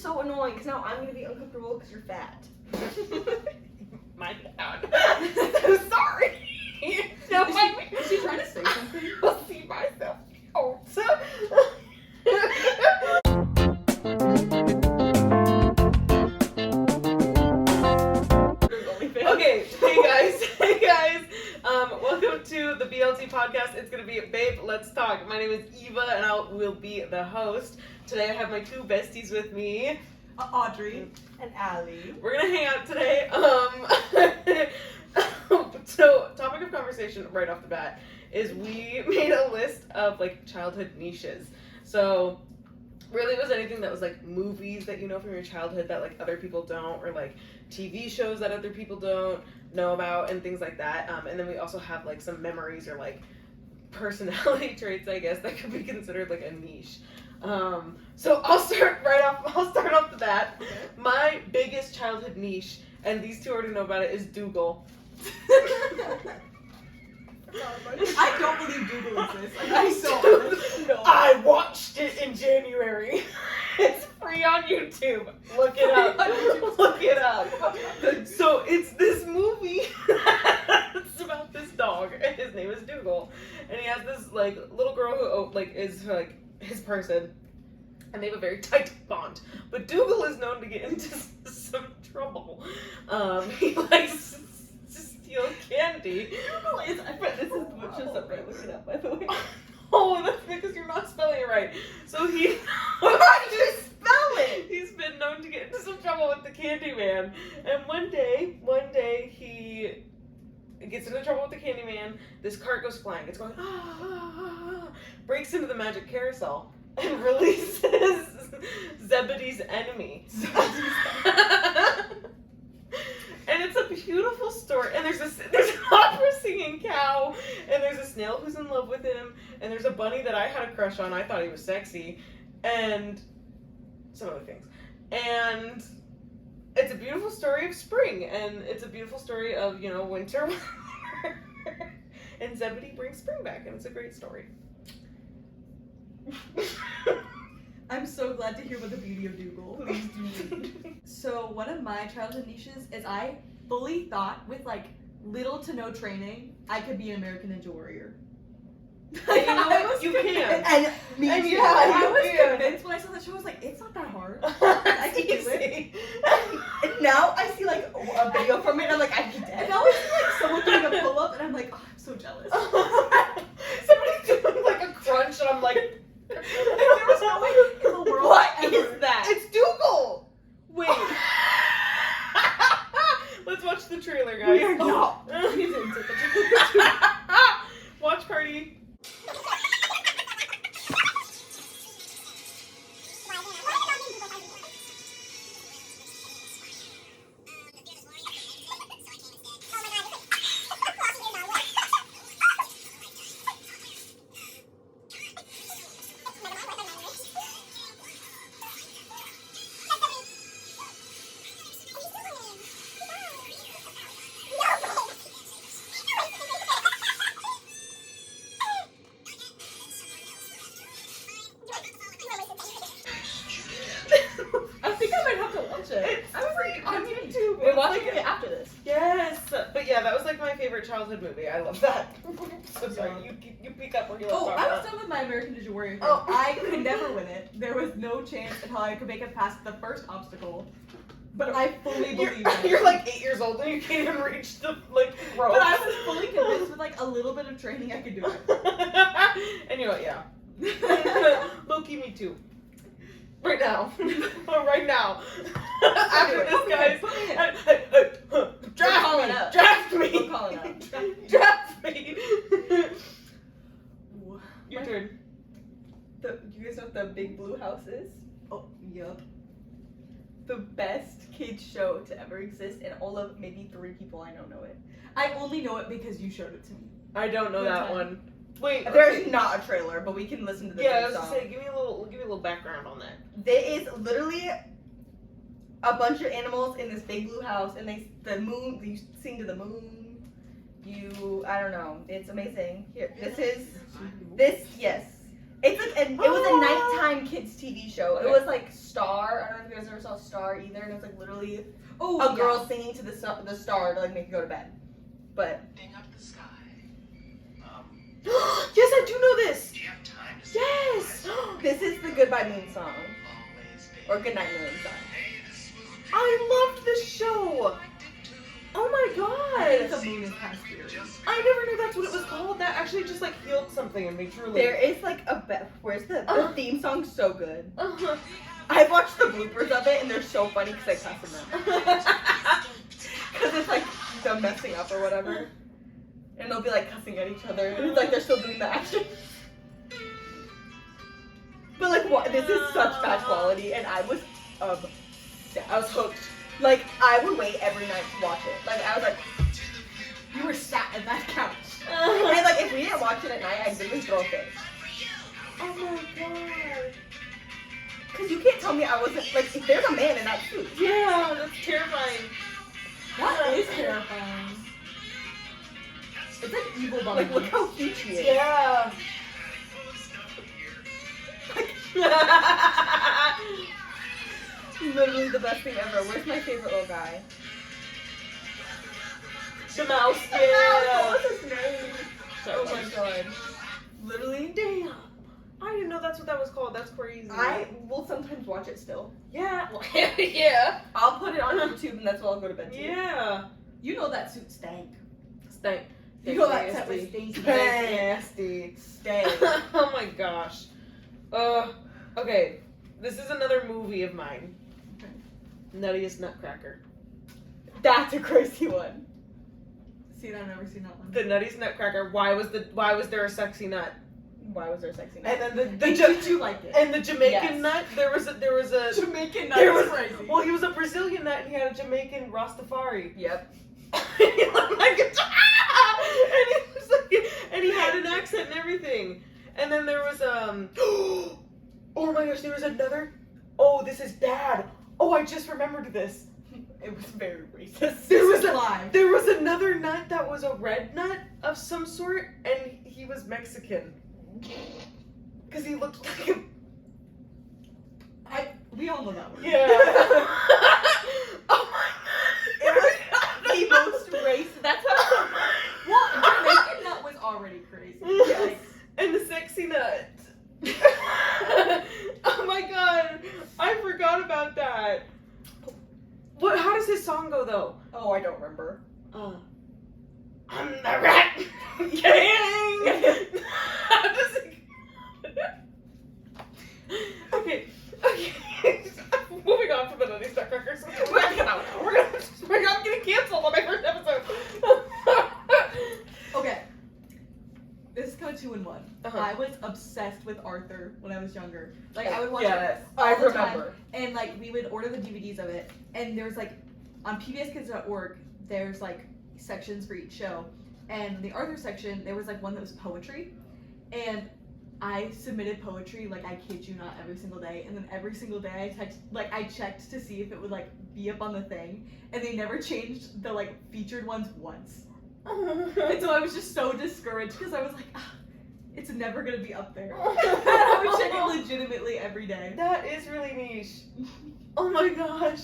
so annoying because now I'm gonna be uncomfortable because you're fat. My bad. I'm sorry. No, Was she trying to say something? I'll see myself. Oh, so. Okay, hey guys, welcome to the BLT podcast. It's gonna be Babe, Let's Talk. My name is Eva, and I will be the host. Today I have my two besties with me, Audrey and Allie. We're gonna hang out today. So topic of conversation right off the bat is we made a list of like childhood niches. So really it was anything that was like movies that you know from your childhood that like other people don't, or like TV shows that other people don't know about and things like that. And then we also have like some memories or like personality traits, I guess, that could be considered like a niche. So I'll start off the bat. My biggest childhood niche, and these two already know about it, is doogal. I don't believe doogal exists. Like, I'm so honest. No. I watched it in January. It's free on YouTube. Look it up. Look it up. So it's this movie. It's about this dog. His name is Doogal, and he has this like little girl who like is like his person, and they have a very tight bond. But Doogal is known to get into some trouble. He likes to steal candy. Doogal is. This is just something. Look it up, by the way. Oh, that's because you're not spelling it right. So he. Why did you spell it? He's been known to get into some trouble with the candy man, and one day he gets into trouble with the candy man. This cart goes flying. It's going breaks into the magic carousel and releases Zebedee's enemy. And it's a beautiful story. And there's an opera singing cow, and there's a snail who's in love with him, and there's a bunny that I had a crush on. I thought he was sexy, and some other things. And it's a beautiful story of spring, and it's a beautiful story of, you know, winter. And Zebedee brings spring back, and it's a great story. I'm so glad to hear about the beauty of doogal. Please do. So one of my childhood niches is I fully thought with like little to no training I could be an American Ninja Warrior. And you know what? You can. And me And too. yeah, I was Yeah. convinced when I saw that show. I was like, it's not that hard. I can do it. And now I see like a video from it, and I'm like, I'd be dead. And now I see like someone doing a pull up, and I'm like, oh, I'm so jealous. Somebody's doing like a crunch, and I'm like, There was no way in the world. What ever. is that? It's Doogal. Wait. Let's watch the trailer, guys. We are not. We didn't take the Watch party. I think I might have to watch it. I was like, on YouTube. We're watching it after this. Yes, but yeah, that was like my favorite childhood movie. I love that. So sorry, you pick up where you left Oh, off. I was done with my American Ninja Warrior thing. Oh. I could never win it. There was no chance in how I could make it past the first obstacle. But I fully believe it. You're like 8 years old and you can't even reach the like rope. But I was fully convinced with like a little bit of training I could do it. And you know what? Yeah. Loki, me too. Right now. Right now. After this, guys. Call it Draft up. me. Draft me. We'll call it out. Draft me. Your turn. You guys know what the Big Blue House is? Oh, yup. The best kids show to ever exist, and all of maybe 3 people I know it. I only know it because you showed it to me. I don't know that one. Wait. There's not a trailer, but we can listen to the Yeah, I theme was song. gonna say, give me a little background on that. There is literally a bunch of animals in this big blue house, and you sing to the moon. I don't know. It's amazing. Here, yes. It's like, it was a nighttime kids TV show. Okay. It was like Star. I don't know if you guys ever never saw Star either, and it was like literally Oh, a girl singing to the star to like make you go to bed. But Up the sky. Yes, I do know this. Do you have time to Yes. this is the Goodbye Moon song always be? or Goodnight Moon song. I loved this show. Oh my I think god. the moon is kind of scary. I never knew that's what it was called. That actually just like healed something in me, truly. There is like where's the theme song's so good. Uh-huh. I've watched the bloopers of it and they're so funny because I cuss in them. Because it's like them messing up or whatever. And they'll be like cussing at each other and it's like they're still doing the action. But like what, this is such bad quality and I was obsessed. I was hooked. Like I would wait every night to watch it. Like I was like, You were sat at that couch. and like if we didn't watch it at night, I'd literally throw a fit. Oh my god. Cause you can't tell me I wasn't like if there's a man in that suit. Yeah, that's terrifying. That is terrifying. It's like evil Bumblebee. Like look how huge he is. Yeah. Literally the best thing ever. Where's my favorite little guy? The mouse. Oh, Yeah. what's his name? Oh my god. Literally. Damn. I didn't know that's what that was called. That's crazy. I will sometimes watch it still. Yeah. Yeah. I'll put it on YouTube and that's what I'll go to bed to. Yeah. You know that suit stank. Stank. You know that set was stinky. Nasty. Stay. Oh my gosh. Okay. This is another movie of mine. Okay. Nuttiest Nutcracker. That's a crazy one. See, I've never seen that one. The Nuttiest Nutcracker. Why was there a sexy nut? Why was there sexy? And then Did you like it? and the Jamaican Yes. nut. There was a Jamaican nut there is was crazy. well, he was a Brazilian nut and he had a Jamaican Rastafari. Yep. He looked like a and he was like, and he had an accent and everything. And then there was oh my gosh, there was another. Oh, this is bad. Oh, I just remembered this. It was very racist. There was another nut that was a red nut of some sort, and he was Mexican. Because he looked like a We all know that one. yeah. Oh my It was the most racist. That's how. Well, Jamaican nut was already crazy. Yes. And the sexy nut. Oh my god, I forgot about that. What? How does his song go though? Oh, I don't remember. I'm the rat king. How does it? Okay. Moving on from the Nutty Nutcrackers. I'm getting canceled on my first episode. Okay. This is kind of 2 in 1. Uh-huh. I was obsessed with Arthur when I was younger. Like, I would watch Yes, it all I the time. remember. And, like, we would order the DVDs of it. And there's, like, on pbskids.org, there's, like, sections for each show. And in the Arthur section, there was, like, one that was poetry. And I submitted poetry, like, I kid you not, every single day. And then every single day I checked to see if it would, like, be up on the thing. And they never changed the, like, featured ones once. And so I was just so discouraged because I was like, it's never gonna be up there. And I would check it legitimately every day. That is really niche. Oh my gosh.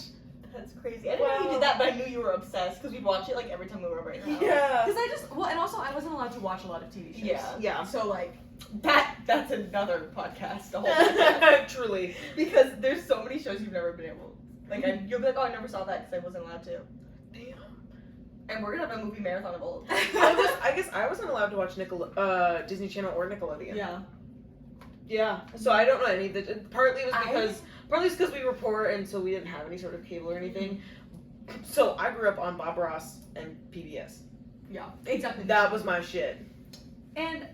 That's crazy. I didn't know you did that, but I knew you were obsessed because we'd watch it like every time we were over at your house. Yeah. Because and also I wasn't allowed to watch a lot of TV shows. Yeah. Yeah. So like, That's another podcast. The whole podcast. Truly. Because there's so many shows you've never been able. Like you'll be like, oh, I never saw that because I wasn't allowed to. Damn. And we're gonna have a movie marathon of old. I guess I wasn't allowed to watch Disney Channel or Nickelodeon. yeah. Yeah. So I don't know any of the. Partly it's because we were poor and so we didn't have any sort of cable or anything. So I grew up on Bob Ross and PBS. Yeah. Exactly. That was my shit. And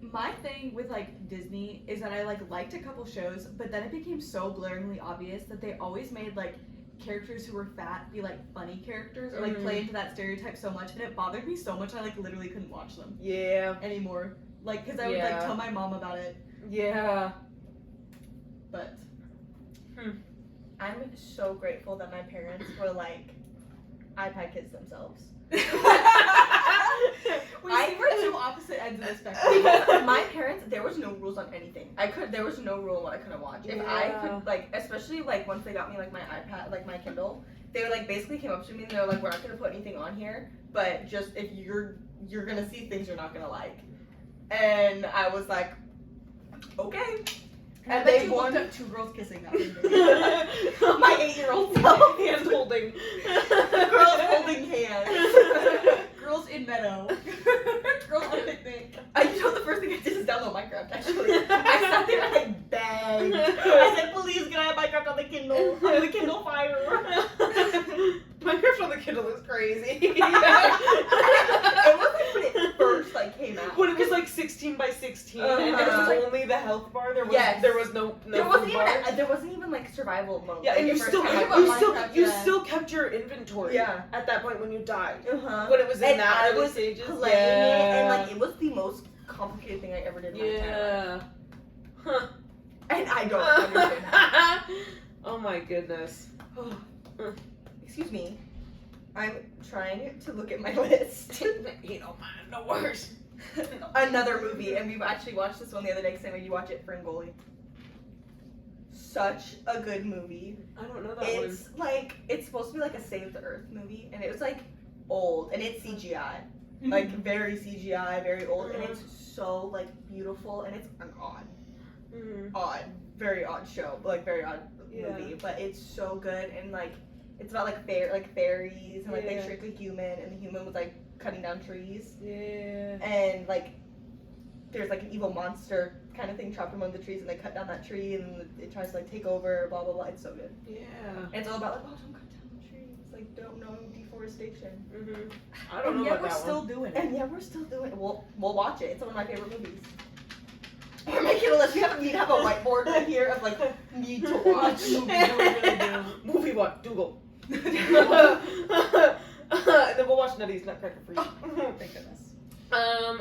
my thing with like Disney is that I liked a couple shows, but then it became so glaringly obvious that they always made like characters who were fat be like funny characters or like play into that stereotype so much, and it bothered me so much I like literally couldn't watch them Yeah. anymore. Like, because I would like tell my mom about it, Yeah. but I'm so grateful that my parents were like iPad kids themselves. We I- see we're two opposite ends of the spectrum. My parents, there was no rules on anything. There was no rule on what I couldn't watch. If I Yeah. could, like, especially like once they got me like my iPad, like my Kindle, they were like basically came up to me and they were like, we're not gonna put anything on here, but just if you're gonna see things you're not gonna like. And I was like, okay. And they then you won. looked up two girls kissing that movie. My 8-year-old self. Hands holding. Girls holding hands. Girls in meadow. Girls on a picnic. You know the first thing I did is download Minecraft actually. I sat there and I begged. I said, please can I have Minecraft on the Kindle? On the Kindle Fire. Minecraft on the Kindle is crazy. It was like when it first like came out. When it was like 16 by 16 and there Uh-huh. was only the health bar, there was Yes. there was no There wasn't food even bar. there wasn't even like survival mode. Yeah, like, and the you first still time I about played Minecraft, you yeah. still kept your inventory. Yeah. At that point when you died. Uh-huh. When it was in And that I early was stages. playing it and like it was the most complicated thing I ever did in my entire life. Yeah. Huh. And I don't understand that. Oh my goodness. Excuse me. I'm trying to look at my list. You don't mind, no worries. Another movie, and we've actually watched this one the other day because I made you watch it, Ferngully. Such a good movie. I don't know that It's like, it's supposed to be like a Save the Earth movie, and it was like old, and it's CGI. Like very CGI, very old, and it's so like beautiful, and it's an one. very odd show, like very odd movie, but it's so good, and like it's about like fairies, and like they Yeah. trick a human, and the human was like cutting down trees, Yeah. and like there's like an evil monster kind of thing trapped among the trees, and they cut down that tree, and it tries to like take over, blah blah blah. It's so good. Yeah. And it's all about like, oh, don't cut down the trees, like don't know deforestation. Mhm. I don't And know yet about we're that still one. doing it. And yeah, we're still doing it. We'll watch it. It's one of my favorite movies. We're making a list. We need to have a whiteboard right here of like need to watch. Movie what? Doogal. And then we'll watch Nutty's Nutcracker for you. Thank goodness.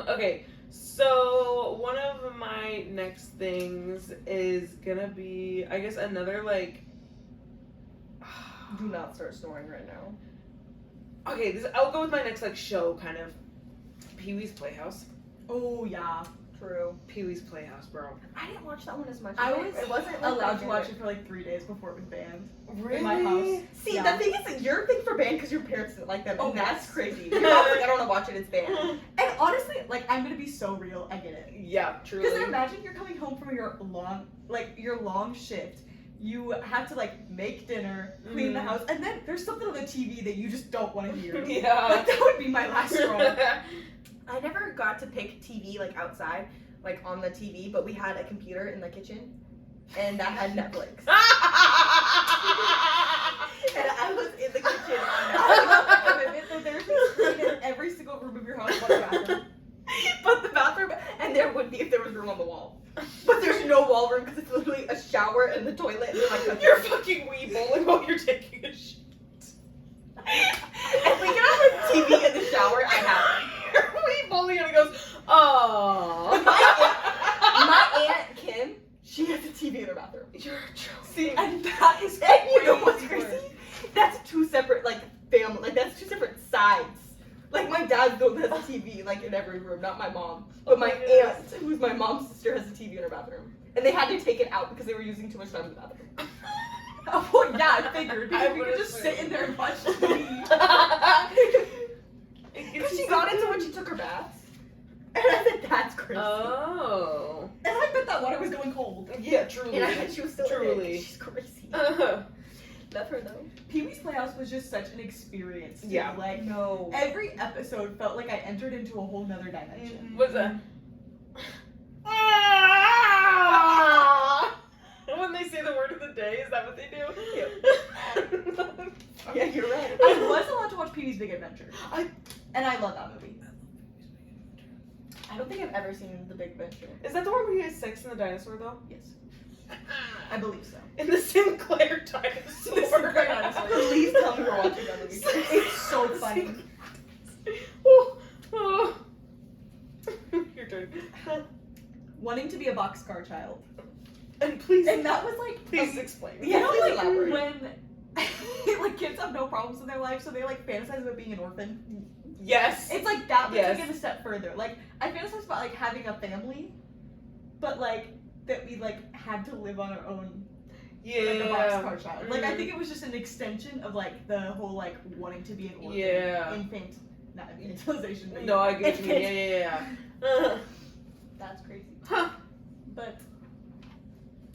Okay, so one of my next things is gonna be, I guess, another like. Do not start snoring right now. Okay, I'll go with my next like show, kind of. Pee-wee's Playhouse. Oh yeah. True. Pee-wee's Playhouse, bro. I didn't watch that one as much. I was it wasn't like, allowed my to watch favorite. it for like 3 days before it was banned. Really? In my house. See, Yeah. the thing is that your thing for banned because your parents didn't like them, Oh, and that's yes. crazy. Your mom's like, I don't want to watch it. It's banned. And honestly, like I'm gonna be so real, I get it. Yeah, truly. Because imagine you're coming home from your long shift. You have to like make dinner, clean the Mhm. house, and then there's something on the TV that you just don't want to hear. Yeah. Like that would be my last straw. I never got to pick TV like outside, like on the TV, but we had a computer in the kitchen, and that had Netflix. And I was in the kitchen on Netflix. So there's a screen in every single room of your house but the bathroom. But the bathroom, and there would be if there was room on the wall. But there's no wall room because it's literally a shower and the toilet and like You're fucking wee bowling while you're taking a shit. If we can have a TV in the shower, I have it. You're wee bowling and it goes, oh. My aunt Kim, she has a TV in her bathroom. You're joking. See, and that is, and you know what's crazy? That's two separate like family, like that's two separate sides. Like my dad though has a TV like in every room, not my mom, but my aunt, who's my mom's sister, has a TV in her bathroom, and they had to take it out because they were using too much time in the bathroom. Oh, well, yeah, I figured. I Because we could would've just sit in there and watch TV. Because she got into when she took her baths, and I said that's crazy. Oh. And I bet that water was going cold. Yeah, truly. And I bet she was still Truly. in it. She's crazy. Uh-huh. Love her though. Pee-wee's Playhouse was just such an experience. Too. Yeah. Like, No. every episode felt like I entered into a whole nother dimension. What's that? When they say the word of the day, is that what they do? Yeah, you're right. I was allowed to watch Pee-wee's Big Adventure. And I love that movie. I don't think I've ever seen The Big Adventure. Is that the one where he has sex in the dinosaur, though? Yes. I believe so. In the Sinclair dinosaur. The Sinclair dinosaur. Please tell me we're watching that movie. It's so funny. Oh, oh. Your turn. Wanting to be a boxcar child. And please, And that was like... please explain. You know, Please like, elaborate. when... like, kids have no problems in their life, so they, like, fantasize about being an orphan. Yes. It's like that, but Yes. take it a step further. Like, I fantasize about like having a family, but like that we like had to live on our own, Yeah. like a boxcar child. Like, I Mhm. think it was just an extension of like the whole like wanting to be an orphan. Yeah. Not infantilization. But No, I get what you mean. Yeah. That's crazy. Huh. But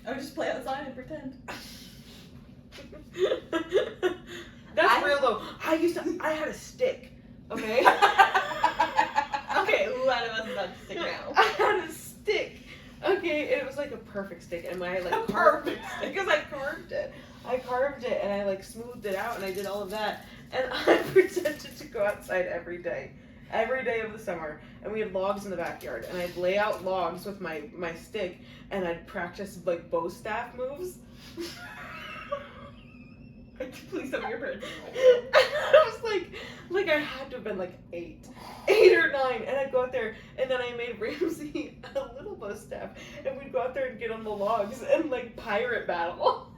I would just play outside and pretend. That's real though. I had a stick. Okay. Okay, who out of us is about to stick now? I had a stick. Okay, and it was like a perfect stick, and I like A carved perfect stick. because I carved it. I carved it, and I like smoothed it out, and I did all of that, and I pretended to go outside every day of the summer, and we had logs in the backyard, and I'd lay out logs with my stick, and I'd practice like bow staff moves. Please tell me your parents. I was like I had to have been like 8 or 9, and I'd go out there, and then I made Ramsey a little bow staff, and we'd go out there and get on the logs and like pirate battle.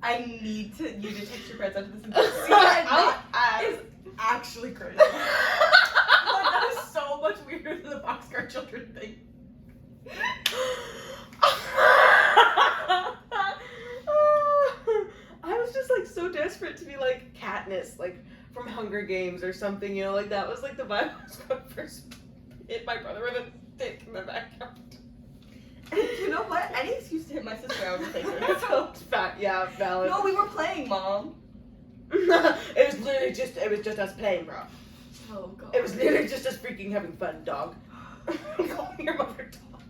I need you to text your friends after this. And That is actually crazy. Like, that is so much weirder than the boxcar children thing. I was just like so desperate to be like Katniss, like from Hunger Games or something, you know, like that was like the vibe I was going to first hit my brother with a stick in the backyard. And you know what? Any excuse to hit my sister, I would take it. So. Yeah, valid. No, we were playing, Mom. It was just us playing, bro. Oh god. It was literally just us freaking having fun, dog. Calling your mother dog.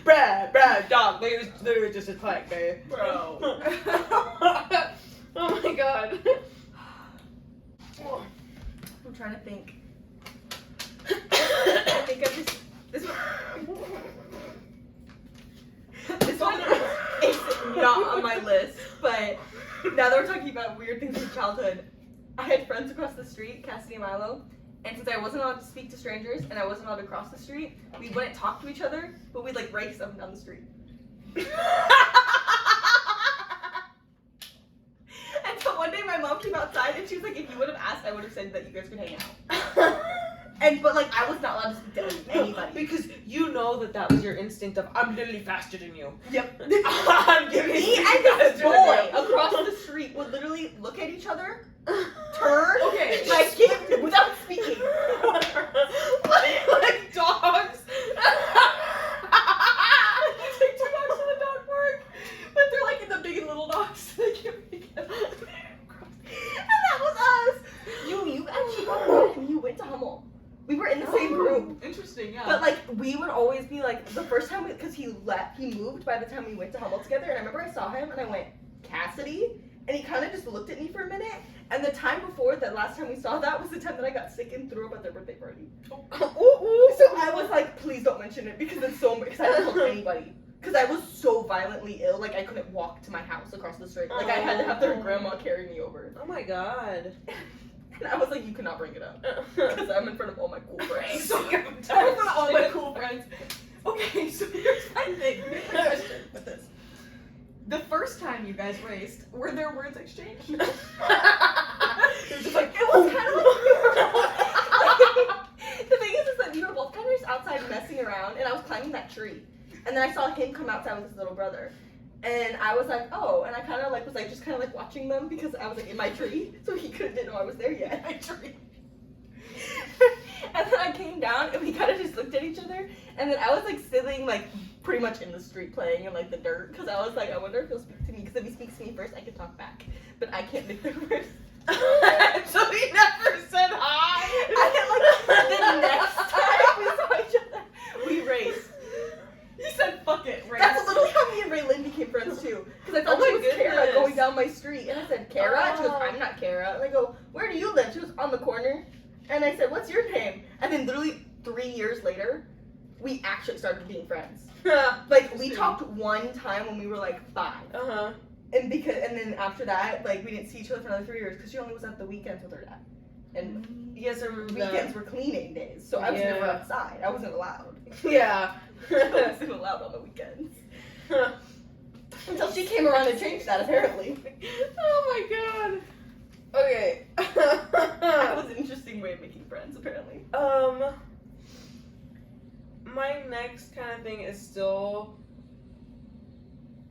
Brad, dog. It was literally just us playing, baby. Bro. Oh my god. I'm trying to think. I think of this one is not on my list, but now that we're talking about weird things from childhood, I had friends across the street, Cassidy and Milo, and since I wasn't allowed to speak to strangers and I wasn't allowed to cross the street, we wouldn't talk to each other, but we'd like race up and down the street. And so one day my mom came outside and she was like, if you would have asked, I would have said that you guys could hang out. But like I was not allowed to speak to anybody. Because you know that was your instinct of I'm literally faster than you. Yep. I'm giving Me you and this faster boy than you. across the street would literally look at each other, turn, Okay. like skip without speaking. like dogs. You take 2 dogs to the dog park, but they're like in the big and little dogs. So they can't be together. And that was us. You actually got married when you went to Hummel. We were in the same group. Interesting, yeah. But like we would always be like the first time because he moved by the time we went to Hummel together, and I remember I saw him and I went, Cassidy? And he kind of just looked at me for a minute. And the time before, that last time we saw that was the time that I got sick and threw up at their birthday party. So I was like, please don't mention it because it's so excited to tell anybody. Because I was so violently ill, like I couldn't walk to my house across the street. Like I had to have their grandma carry me over. Oh my god. And I was like, you cannot bring it up. Because I'm in front of all my cool friends. So I'm in front of all my cool friends. Okay, so here's my thing. Here's my question with this. The first time you guys raced, were there words exchanged? It was just like, It was kind of like the thing is that we were both kind of just outside messing around, and I was climbing that tree, and then I saw him come outside with his little brother, and I was like, oh, and I kind of like was like just kind of like watching them because I was like in my tree, so he didn't know I was there yet. My tree. And then I came down, and we kind of just looked at each other, and then I was like sitting like pretty much in the street playing in like the dirt because I was like, I wonder if he'll speak to me because if he speaks to me first, I can talk back, but I can't make the words. so he never said hi. The next time we saw each other, we raced. He said, fuck it, race. That's literally how me and Raylyn became friends too. Because I thought Oh she my was Kara goodness. going down my street. And I said, Kara? And she goes, Oh. I'm not Kara. And I go, where do you live? She was on the corner. And I said, what's your name? And then literally 3 years later, we actually started being friends. Like, we talked one time when we were like 5. Uh-huh. And then after that, like, we didn't see each other for another 3 years because she only was at the weekends with her dad. And Yes, I remember weekends were cleaning days, so I was Yeah. never outside. I wasn't allowed. that. Yeah. I wasn't allowed on the weekends. Until she came around and changed that, apparently. Oh my god. Okay. That was an interesting way of making friends, apparently. My next kind of thing is still.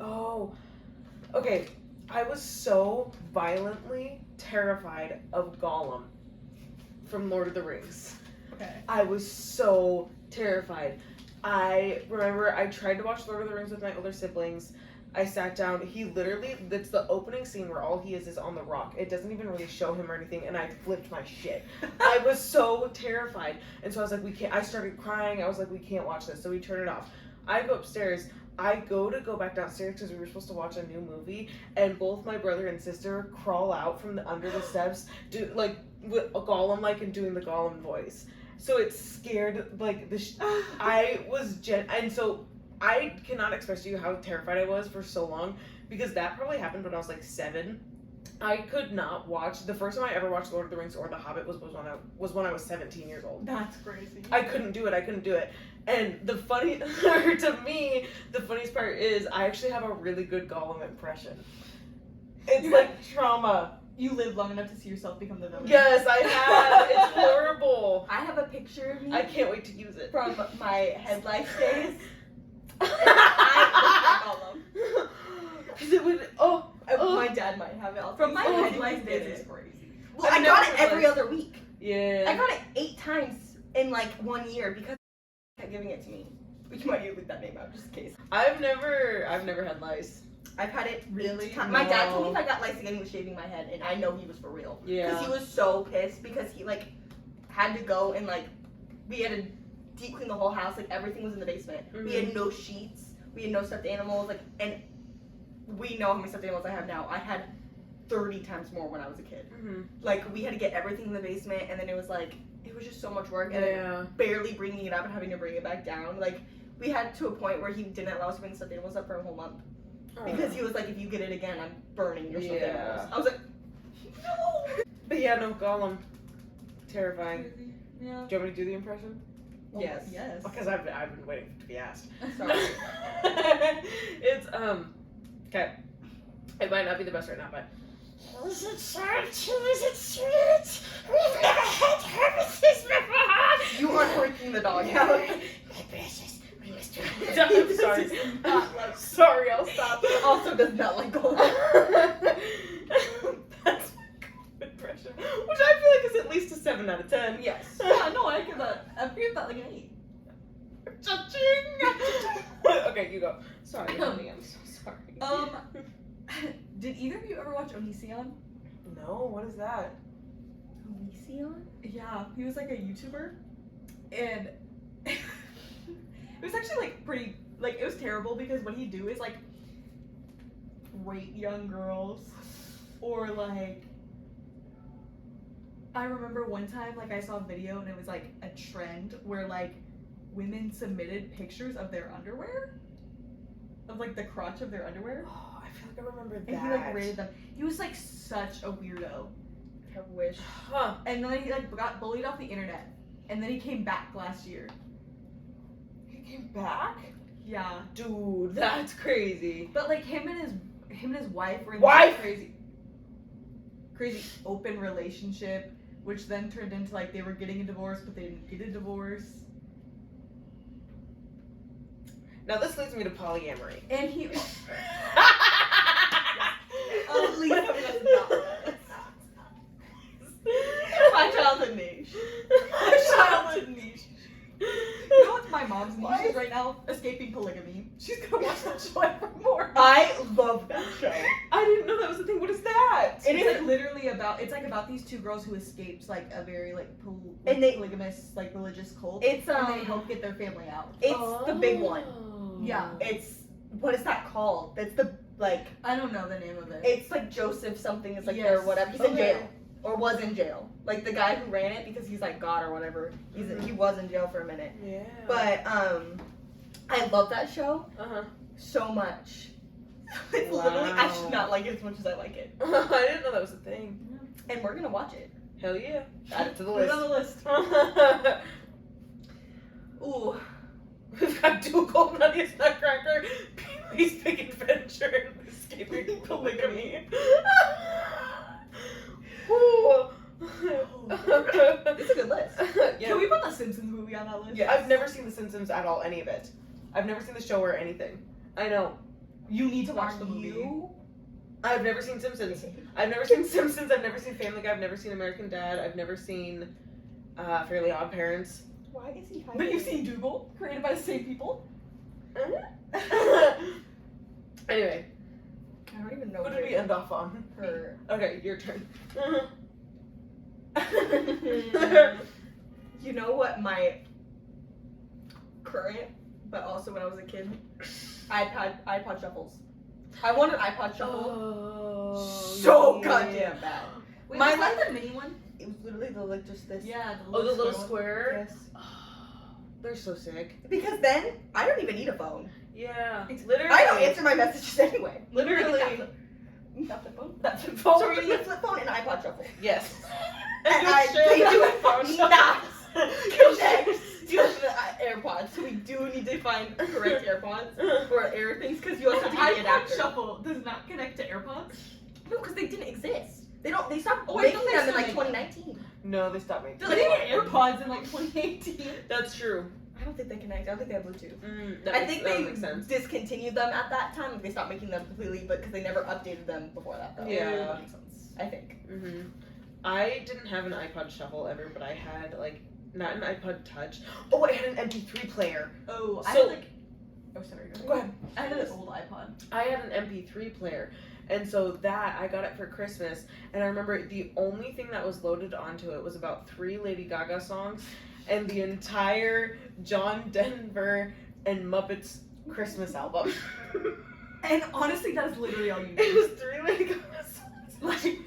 Oh, okay. I was so violently terrified of Gollum from Lord of the Rings. Okay. I was so terrified. I remember I tried to watch Lord of the Rings with my older siblings. I sat down. He literally, that's the opening scene where all he is on the rock. It doesn't even really show him or anything, and I flipped my shit. I was so terrified. And so I was like, we can't, I started crying. I was like, we can't watch this. So we turned it off. I go upstairs. I go back downstairs because we were supposed to watch a new movie, and both my brother and sister crawl out from under the steps, do like with a Gollum and doing the Gollum voice. So it scared like I was and so I cannot express to you how terrified I was for so long, because that probably happened when I was like 7. I could not watch. The first time I ever watched Lord of the Rings or The Hobbit was when I was 17 years old. That's crazy. I couldn't do it. And the funniest part is I actually have a really good Gollum impression. It's like trauma. You lived long enough to see yourself become the villain. Yes, I have. It's horrible. I have a picture of me I can't wait to use it. from my head lice days. And I look like Gollum. Because it would. My dad might have it. From my Oh, head you lice get days it. is crazy. Well, I've I got never it every realized- other week. Yeah. I got it 8 times in like 1 year because they kept giving it to me. We might need to leave that name out just in case. I've never had lice. I've had it Really? My dad told me No. if I got lice again, he was shaving my head, and I know he was for real. Yeah. Because he was so pissed because he like had to go and like we had to deep clean the whole house. Like everything was in the basement. We had no sheets. We had no stuffed animals. Like, and we know how many stuffed animals I have now. I had 30 times more when I was a kid. Mm-hmm. Like we had to get everything in the basement, and then it was just so much work, and Yeah. barely bringing it up and having to bring it back down. Like we had to a point where he didn't allow us to bring the stuffed animals up for a whole month because he was like, if you get it again, I'm burning your stuffed Yeah. animals. I was like, no. But yeah, no, Gollum. Terrifying. Crazy. Yeah. Do you want me to do the impression? Oh, Yes. Yes. Because I've been waiting to be asked. Sorry. It's okay. It might not be the best right now, but Was it sweet? Was it sweet? We've never had services before. You are freaking the dog out. My precious, we must do I'm sorry. Sorry, I'll stop. He also does not like Gollum. That's my good impression, which I feel like is at least a 7 out of 10. Yes. Yeah, no, I give that. I give that like an 8. Cha-ching! Okay, you go. Sorry, honey, I'm so sorry. Did either of you ever watch Onision? No, what is that? Onision? Yeah, he was like a YouTuber, and it was actually like pretty, like it was terrible because what he'd do is like rape young girls, or like I remember one time like I saw a video and it was like a trend where like women submitted pictures of their underwear, of like the crotch of their underwear, Oh, I feel like I remember that. and he like rated them. He was like such a weirdo. I wish. Huh. And then he like got bullied off the internet, and then he came back last year. He came back? Yeah, Dude, that's crazy. but like him and his wife were in Wife? this crazy open relationship, which then turned into like they were getting a divorce, but they didn't get a divorce. Now this leads me to polyamory. And he, At least that's not my childhood niche. my childhood niche. You know what's my mom's niche is right now? Escaping polygamy. She's gonna watch that show evermore. I love that show. I didn't know that was a thing. What is that? It's like literally about these two girls who escaped like a very like And they- polygamous like religious cult, It's and they help get their family out. it's the big one. Yeah. It's what is that called? That's the like I don't know the name of it. it's like Joseph something is like Yes. there or whatever. He's in Okay. jail. Or was in jail. Like the guy who ran it because he's like God or whatever. He was in jail for a minute. Yeah. But I love that show Uh-huh. so much. It's literally I should Wow. not like it as much as I like it. I didn't know that was a thing. And we're gonna watch it. Hell yeah. Add it to the Put it on list. the list. Ooh. We've got doogal, Nuttiest Nutcracker, Pee-wee's Big Adventure, and Escaping Polygamy. Ooh. It's a good list. Yeah. Can we put the Simpsons movie on that list? Yeah, I've never seen The Simpsons at all, any of it. I've never seen the show or anything. I know. You need to watch the movie. You? I've never seen Simpsons. I've never seen Simpsons. I've never seen Family Guy. I've never seen American Dad. I've never seen Fairly Odd Parents. Why is he hiding? But you've seen Doogal, created by the same people. Anyway, I don't even know what did we end off on? her. Okay, your turn. You know what my current, but also when I was a kid, iPod shuffles. I wanted an iPod shuffle Oh, so yeah. goddamn bad. Wait, My was that the mini one? It was literally the like just this. Yeah. Oh, the little one. square? Yes. They're so sick. Because then I don't even need a phone. Yeah. It's Literally. I don't answer my messages anyway. Literally. That flip phone. That's a So we're gonna get a flip phone and an iPod shuffle. Yes. And they they do not connect Connect. to the AirPods. So we do need to find correct AirPods or Air things because you also have to get the iPod adapter. Shuffle does not connect to AirPods. No, because they didn't exist. They don't. They stopped Oh, I making thought they them in still like make 2019. No, they stopped making. They didn't get AirPods in like 2018. That's true. I don't think they connect. I don't think they have Bluetooth. That I makes- think that they makes sense. discontinued them at that time. They stopped making them completely, but because they never updated them before that. Though. Yeah. That makes sense. I think. I didn't have an iPod Shuffle ever, but I had like not an iPod Touch. Oh, I had an MP3 player. Oh, I So- had like. Oh, sorry. Go ahead. I had an old iPod. I had an MP3 player, and so that I got it for Christmas. And I remember the only thing that was loaded onto it was about 3 Lady Gaga songs, and the entire John Denver and Muppets Christmas album. And honestly, that is literally all you It need. was 3 Lady Gaga songs. Like,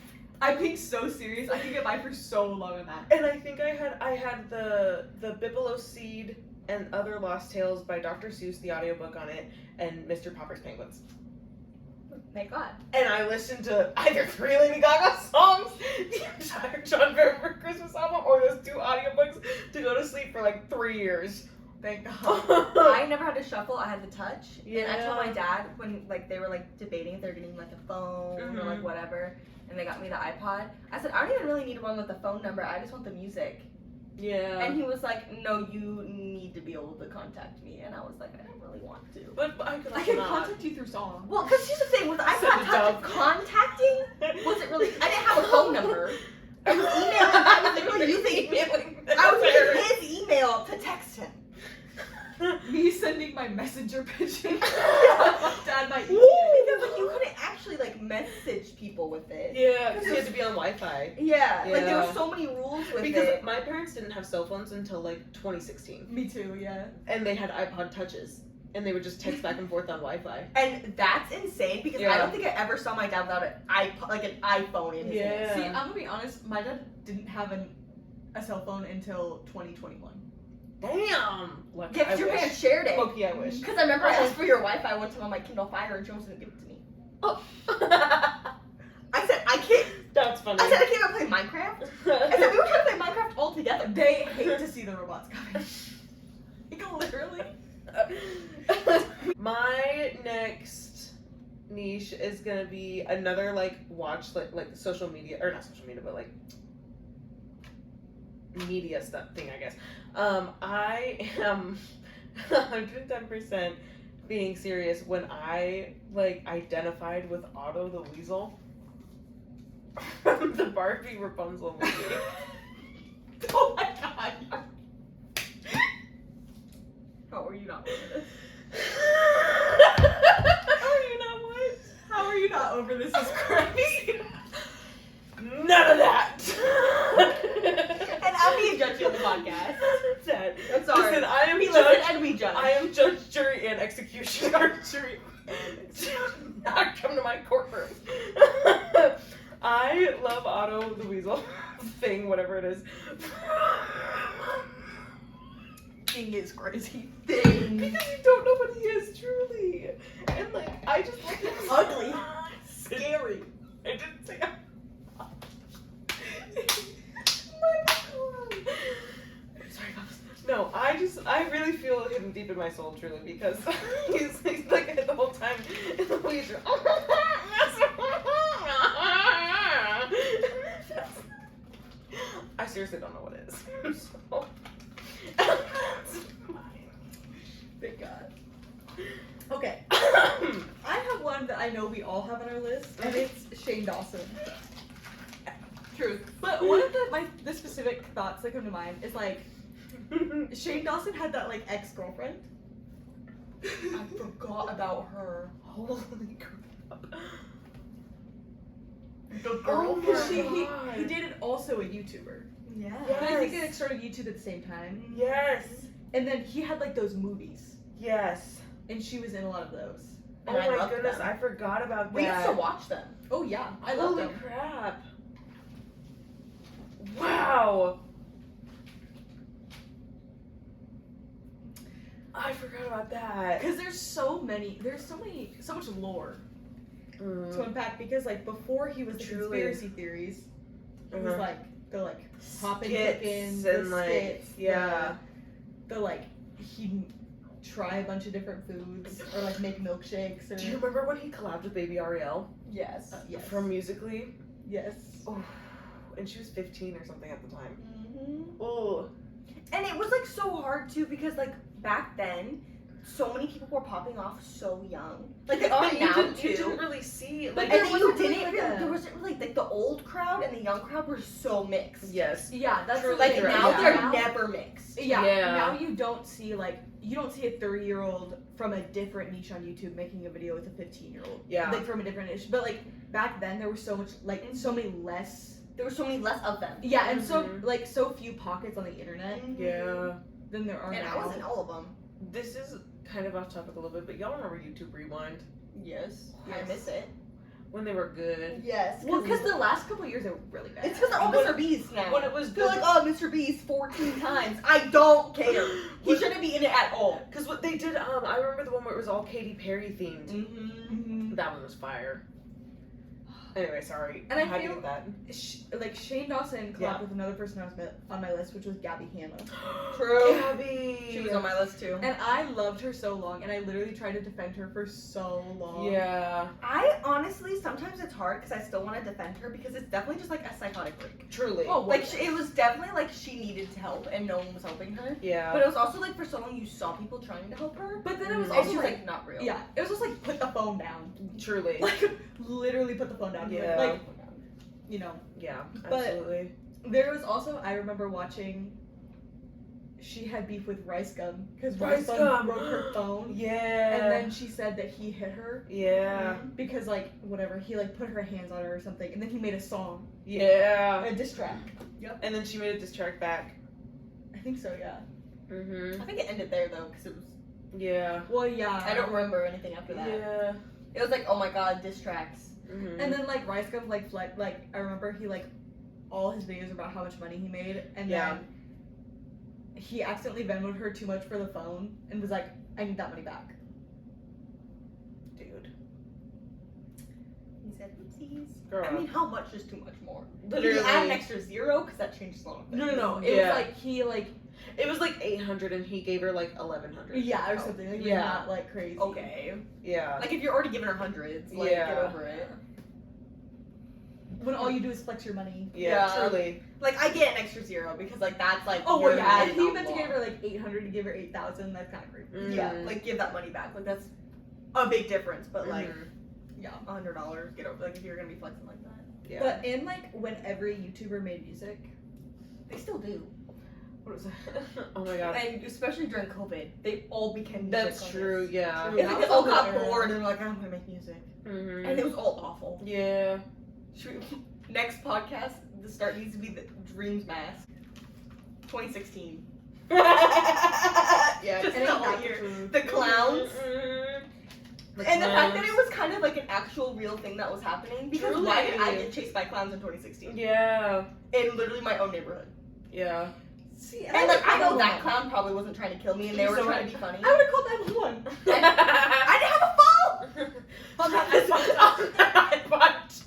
I'm being so serious. I could get by for so long on that. And I think I had the Bibelo Seed and Other Lost Tales by Dr. Seuss, the audiobook on it, and Mr. Popper's Penguins. Thank God. And I listened to either 3 Lady Gaga songs, the entire John Denver Christmas album, or those 2 audiobooks to go to sleep for like 3 years. Thank God. I never had a shuffle. I had the touch. And I told Yeah. my dad when like they were like debating if they're getting like a phone or like whatever, and they got me the iPod. I said I don't even really need one with the phone number. I just want the music. Yeah. And he was like, "No, you need to be able to contact me." And I was like, "I don't really want to." But I could I also can not. contact you through song. Well, because here's the thing with the Send iPod a Touch, dove. contacting wasn't really. I didn't have a phone number. I was emailing. I was literally using. I was using his email to text him. Me sending my messenger pigeon. Dad might eat Because it. like you couldn't actually like message people with it. Yeah, because you had to be on Wi-Fi. Yeah, like there Yeah. were so many rules with Because it. my parents didn't have cell phones until like 2016, Me too, yeah. and they had iPod Touches, and they would just text back and forth on Wi-Fi. And that's insane because I Yeah. don't think I ever saw my dad without an iPod, like an iPhone in his hand. Yeah. See, I'm gonna be honest, my dad didn't have a cell phone until 2021. Damn. Lucky. Yeah, because I your wish. parents shared it. Loki, I wish. Because I remember I asked for your Wi-Fi one time on my Kindle Fire and Jones didn't give it to me. Oh. I said I can't. That's funny. I said I can't even play Minecraft. I said we were trying to play Minecraft all together. They hate to see the robots coming. Like, literally. My next niche is gonna be another like watch like social media, or not social media, but like media stuff thing, I guess. I am 110% being serious when I like identified with Otto the Weasel from the Barbie Rapunzel movie. Oh my god. How are you not over this? Are you not what? How are you not over this? Is crazy. None of that. And I'm being judgy on the podcast. Dad, I'm sorry. listen, I am We judge. listen and we judge. I am judge, jury, and executioner. Do not come to my courtroom. I love Otto the Weasel thing, whatever it is. Thing is crazy. Because you don't know what he is truly, and like I just look at him Ugly. scary. I didn't say. Sorry, Pops. No, I really feel him deep in my soul, truly, because he's like the whole time in the leisure. seriously don't know what it is. So. Thank God. Okay. I have one that I know we all have on our list, and it's Shane Dawson. Truth. But one of the specific thoughts that come to mind is like Shane Dawson had that like ex-girlfriend. I forgot about her. Holy crap. The Oh girl. my Because God. he dated also a YouTuber. Yeah. And I think they Yes. like started YouTube at the same time. Yes. And then he had like those movies, Yes. and she was in a lot of those. And Oh I my loved goodness, them. I forgot about We used that. to watch them. Oh yeah, I love Holy them. crap. Wow. I forgot about that. Because there's so much lore to Mm. unpack. Because like before he was the Truly. conspiracy theories, it was Uh-huh. like the like popping Skits cooking, and, the like, skits, yeah. the like he'd try a bunch of different foods or like make milkshakes or Do you remember when he collabed with Baby Ariel yes, yes, from Musically? yes. Oh, and she was 15 or something at the time. Mm-hmm. Oh, And it was like so hard too because like back then, so many people were popping off so young. Like they are but now you too. didn't really see But like. And there then you wasn't really, didn't. like, Really, a- there wasn't really like the old crowd and the young crowd were so mixed. Yes. Yeah, that's Truly the Like thing. correct. now Yeah. they're Now- never mixed. Yeah, Yeah. now you don't see a 30-year-old from a different niche on YouTube making a video with a 15-year-old. Yeah. Like from a different niche. But like back then there was so much so many less. There were so many less of them. Yeah, and Mhm. so few pockets on the internet Yeah. than there are And now. I was in all of them. This is kind of off topic a little bit, but y'all remember YouTube Rewind Yes. I Yes. miss it. when they were good? Yes. Well, because the last couple of years they were really bad. It's because they're all When- Mr. Beast now. when it was They're good- like, oh, Mr. Beast 14 times. I don't care. He shouldn't be in it at all. Because what they did, I remember the one where it was all Katy Perry themed. Mm-hmm. Mhm. That one was fire. Anyway, sorry. And I How do you feel- get Like Shane Dawson collabed Yeah. with another person on my list, which was Gabby Hanna. that? True. Gabby. She was on my list too. And I loved her so long, and I literally tried to defend her for so long. Yeah. I honestly, sometimes it's hard because I still want to defend her because it's definitely just like a psychotic break. Truly. Oh, Like, it was definitely like she needed help and no one was helping her. Yeah. But it was also like for so long you saw people trying to help her. But then it was Mhm. And also she was like, like not real. yeah, it was just like put the phone down. Truly. Like literally put the phone down. Yeah. Like, you know. Yeah. But- Absolutely. There was also, I remember watching, she had beef with Rice Gum because Rice Rice Gum. Gum broke her phone. Yeah. And then she said that he hit her Yeah. because like whatever, he like put her hands on her or something, and then he made a song, Yeah. a diss track. And then she made a diss track back. I think so, yeah. Mm-hmm. I think it ended there though because it was. Yeah. Well, yeah. I don't remember anything after that. Yeah. It was like, oh my god, diss tracks. Mm-hmm. And then like Rice Gum like I remember he like all his videos about how much money he made, and Yeah. then he accidentally Venmoed her too much for the phone and was like, I need that money back. Dude. He said, oopsies. Girl. I mean, how much is too much more? Literally. Did he add an extra zero? Because that changes a lot of things. No. It Yeah. was like he like It was like 800 and he gave her like 1100. yeah or something. Like, it was Yeah. not like crazy. Okay. Yeah. Like, if you're already giving her hundreds, like, Yeah. get over it. When all you do is flex your money. Yeah, Yeah. truly. Like, I get an extra zero because, like, that's, like, Oh your well, yeah. If net he not meant to lost. give her like 800 to give her 8,000, that's kind of crazy. Yeah, Mm. like, give that money back. Like, that's a big difference, but, like, Mhm. Yeah. $100, get over, like, if you're gonna be flexing like that. Yeah. But in like when every YouTuber made music, They still do. what was it? Oh my god. And especially during COVID, they all became music That's on true, this. yeah. True. It's That like was they all a good got era. bored and were like, I'm gonna make music. Mm-hmm. And it was all awful. Yeah. Next podcast, the start needs to be the Dreams Mask. 2016. Yeah. Just And the ain't whole that year. truth. The clowns. Mhm. And the fact that it was kind of like an actual real thing that was happening. Because why did I Truly. get chased by clowns in 2016? Yeah. In literally my own neighborhood. Yeah. See, And like, I know that clown. clown probably wasn't trying to kill me and they were So trying to be funny. I would have called 911. I didn't have a phone! On that iPod.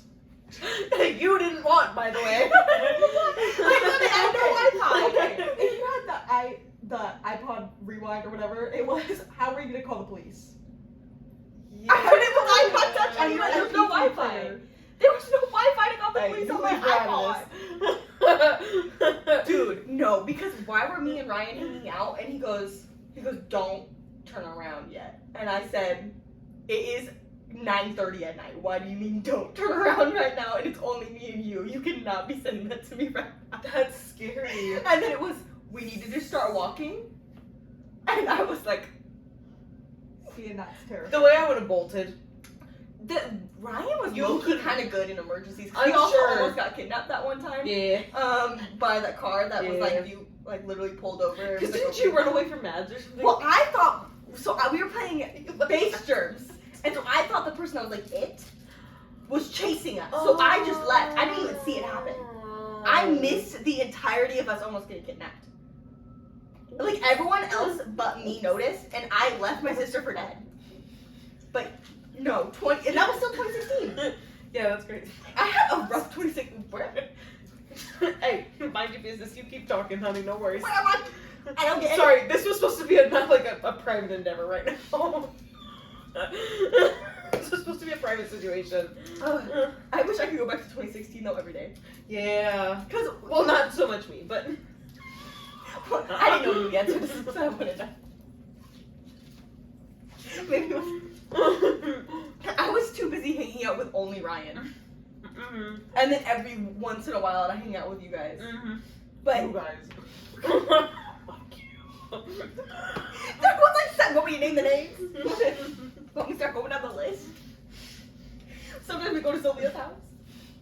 You didn't want, by the way. I had no Wi-Fi. Okay, if you had the iPod Rewind or whatever it was, how were you gonna call the police? I couldn't with iPod Touch I anyway. need There was no MP3 Wi-Fi. player. There was no Wi-Fi to call the Hey, police you on my leave that iPod. on Dude, no, because why were me and Ryan hanging out? And he goes, don't turn around yet. And I said, it is 9:30 at night. Why do you mean don't turn around right now? And it's only me and you. You cannot be sending that to me right now. That's scary. And then it was, we need to just start walking. And I was like, See, and that's terrible. The way I would have bolted. Ryan was You low-key could- kind of good in emergencies. I'm We also sure. almost got kidnapped that one time. Yeah. By that car that was Yeah. like, you like literally pulled over. Because Like, didn't you run away from Mads or something? Well, I thought, we were playing base germs. And so I thought the person that was like it was chasing us. So I just left. I didn't even see it happen. I missed the entirety of us almost getting kidnapped. Like everyone else but me noticed, and I left my sister for dead. But no, and that was still 2016. Yeah, that's great. I had a rough 2016. Hey, mind your business. You keep talking, honey. No worries. I don't get Sorry, this was supposed to be a private endeavor right now. This was supposed to be a private situation. I wish I could go back to 2016 though every day. Yeah. Cause Well, not so much me, but I didn't know the answer to this, so I wanted to. Maybe it was, I was too busy hanging out with only Ryan, and then every once in a while I'd hang out with you guys. But You guys. Fuck you. there was like seven. Want me to name the names? Want me to start going down the list? Sometimes we go to Sylvia's house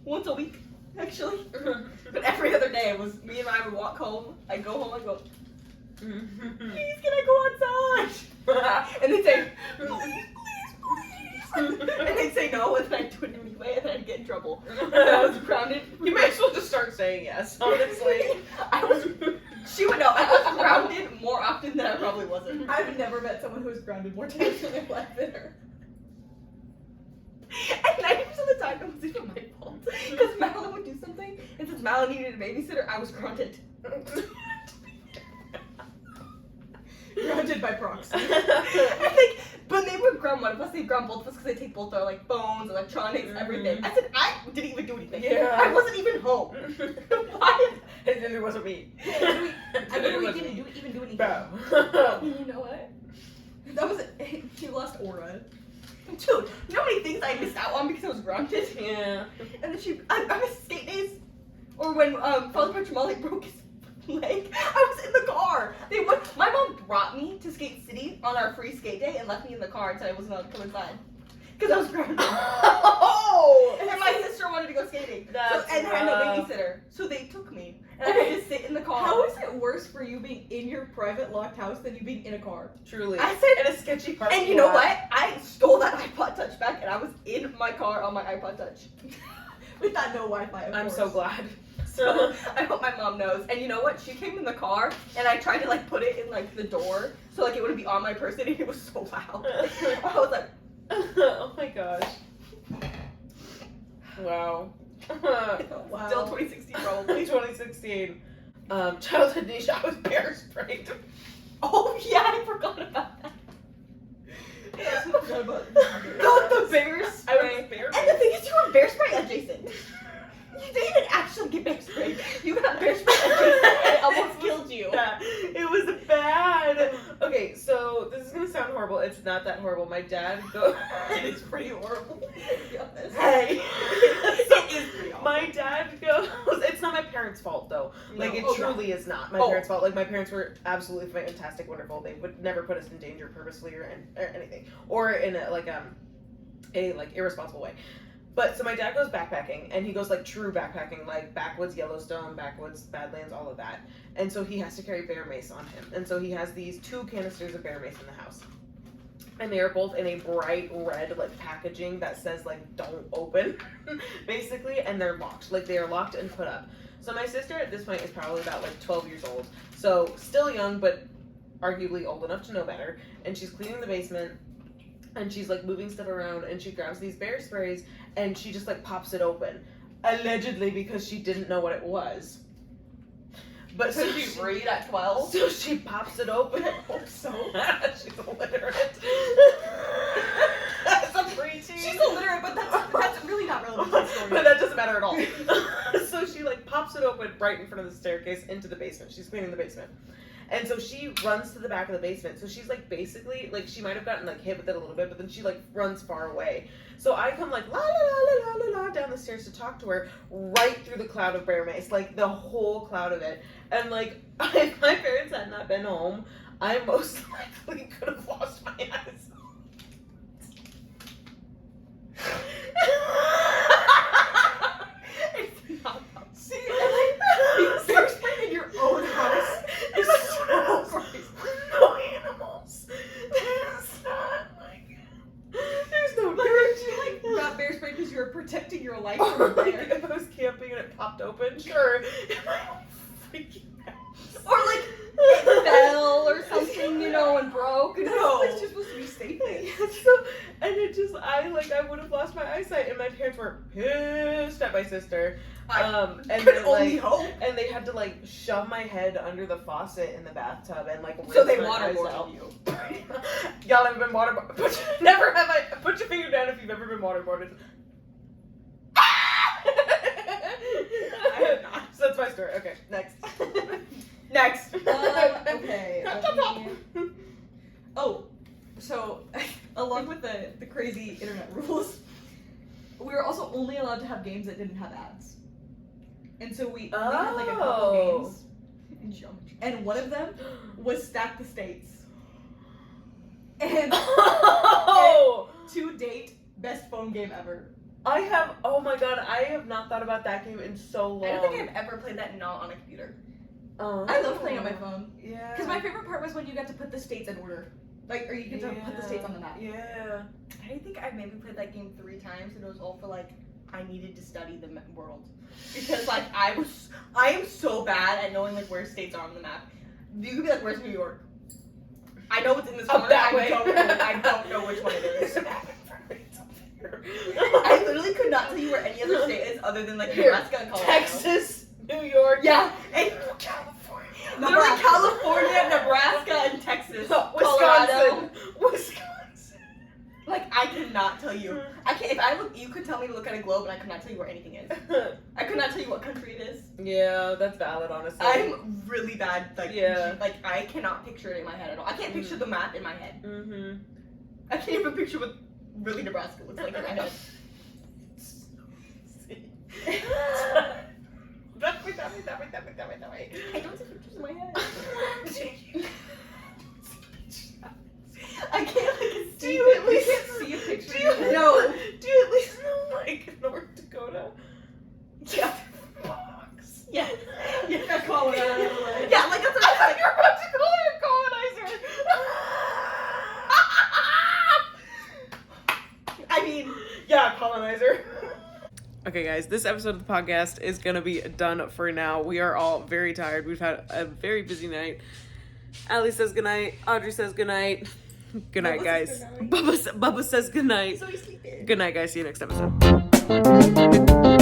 once a week, actually. But every other day it was me and Ryan would walk home. I'd go home. I'd go, please, can I go outside? And they'd say, please, please, please. And they'd say no, and then I'd do it anyway, and then I'd get in trouble. And then I was grounded. You might as well just start saying yes, honestly. She would know. I was grounded more often than I probably wasn't. I've never met someone who was grounded more times in their life than her. And 90% of the time, it was even my fault. Because Madeline would do something, and since Madeline needed a babysitter, I was grounded. Grounded by proxy. But they would ground one of us, they'd ground both of us because they take both our like phones, electronics, everything. I said, I didn't even do anything. Yeah. I wasn't even home. Why? And then it wasn't me. I literally didn't even do anything. Bro. You know what? That was she lost aura. Dude, you know how many things I missed out on because I was grounded? Yeah. And then I missed skate days. Or when Father Petramali broke his leg, I was in the car. My mom brought me to Skate City on our free skate day and left me in the car and said I wasn't allowed to come inside. Because I was grounded. Oh! And my sister wanted to go skating. That's and I had no rough. babysitter. So they took me. And I had to sit in the car. How is it worse for you being in your private locked house than you being in a car? Truly. I said, in a sketchy parking and you know lot. what? I stole that iPod Touch back and I was in my car on my iPod Touch. With that no Wi-Fi, of I'm course. so glad. So I hope my mom knows. And you know what? She came in the car and I tried to like put it in like the door so like it wouldn't be on my person and it was so loud. I was like, Oh my gosh. Wow. Wow. still 2016 probably. 2016. Childhood niche, I was bear sprayed. Oh yeah, I forgot about that. I forgot about The bear I spray. was bear And the thing is, you were bear spray adjacent. You didn't actually get bear sprayed. You got bear spray adjacent and it almost killed you. Yeah, it was bad. Okay, so this is gonna sound horrible. It's not that horrible. My dad goes. It's pretty horrible. To be honest. Hey. It is pretty awful. My dad goes. It's not my parents' fault though. Like No. it Oh, truly is not my Oh. parents' fault. Like my parents were absolutely fantastic, wonderful. They would never put us in danger purposely or anything, or in a irresponsible way. But so my dad goes backpacking, and he goes like true backpacking, like backwoods Yellowstone, backwoods Badlands, all of that. And so he has to carry bear mace on him. And so he has these 2 canisters of bear mace in the house. And they are both in a bright red like packaging that says like don't open, basically, and they're locked. Like they are locked and put up. So my sister at this point is probably about like 12 years old. So still young, but arguably old enough to know better. And she's cleaning the basement. And she's like moving stuff around and she grabs these bear sprays and she just like pops it open. Allegedly because she didn't know what it was. But So she read at 12? So she pops it open. I hope so. She's illiterate. That's a preteen. She's illiterate, but that's really not relevant to the story. But that doesn't matter at all. So she like pops pops it open right in front of the staircase into the basement. She's cleaning the basement. And so she runs to the back of the basement. So she's like basically like she might have gotten like hit with it a little bit, but then she like runs far away. So I come like la la la la la la down the stairs to talk to her right through the cloud of bear mace, like the whole cloud of it. And like if my parents had not been home, I most likely could have lost my eyes. See, and like being in your own house is so crazy. No animals. There's not like. There's no Like, dirt. you like got bear spray because you were protecting your life Or from like bear. if I was camping and it popped open, sure. Freaking out. Or like it fell or something, you know, and broke. And No. it's just supposed to be safe. And it just I would have lost my eyesight, and my parents were pissed at my sister. And could they only like hope. and they had to like shove my head under the faucet in the bathtub and like So rinse they my eyes waterboarded out. you. Y'all ever been waterboarded? Never have I. Put your finger down if you've ever been waterboarded. I have not. So that's my story. Okay, next. Next. Okay. let me- Oh, so along with the crazy internet rules, we were also only allowed to have games that didn't have ads. And so we only had like a couple Oh. games. And one of them was Stack the States. And Oh! to date, best phone game ever. I have. Oh my god! I have not thought about that game in so long. I don't think I've ever played that not on a computer. I love playing on my phone. Yeah. Because my favorite part was when you got to put the states in order. Like, or you get to put the states on the map. Yeah. I think I've maybe played that game 3 times, and it was all for like I needed to study the world because like I am so bad at knowing like where states are on the map. You could be like, "Where's New York?" I know it's in this Up corner. that I way. don't know which one it is. I literally could not tell you where any other state is other than like Here, Nebraska and Colorado. Texas, New York. Yeah, and California. literally California, Nebraska, and Texas. Wisconsin. Wisconsin. Like I cannot tell you. I can't. If I look, you could tell me to look at a globe, and I could not tell you where anything is. I could not tell you what country it is. Yeah, that's valid, honestly. I'm really bad. Like Yeah. like I cannot picture it in my head at all. I can't picture the map in my head. Mm-hmm. I can't even picture what really Nebraska looks like in my head. That way. I don't see pictures in my head. I can't like Do you at least see a picture Do you, of it? No. Do you at least know like North Dakota? Yeah. Box. Yeah. Yeah, Colorado. Like. Yeah, like that's what I thought you were about to call her a colonizer. I mean, Yeah, colonizer. Okay, guys, this episode of the podcast is gonna be done for now. We are all very tired. We've had a very busy night. Allie says goodnight. Audrey says goodnight. Good night, Bubba guys. says goodnight. Bubba says goodnight. so he's sleeping. Good night, guys. See you next episode.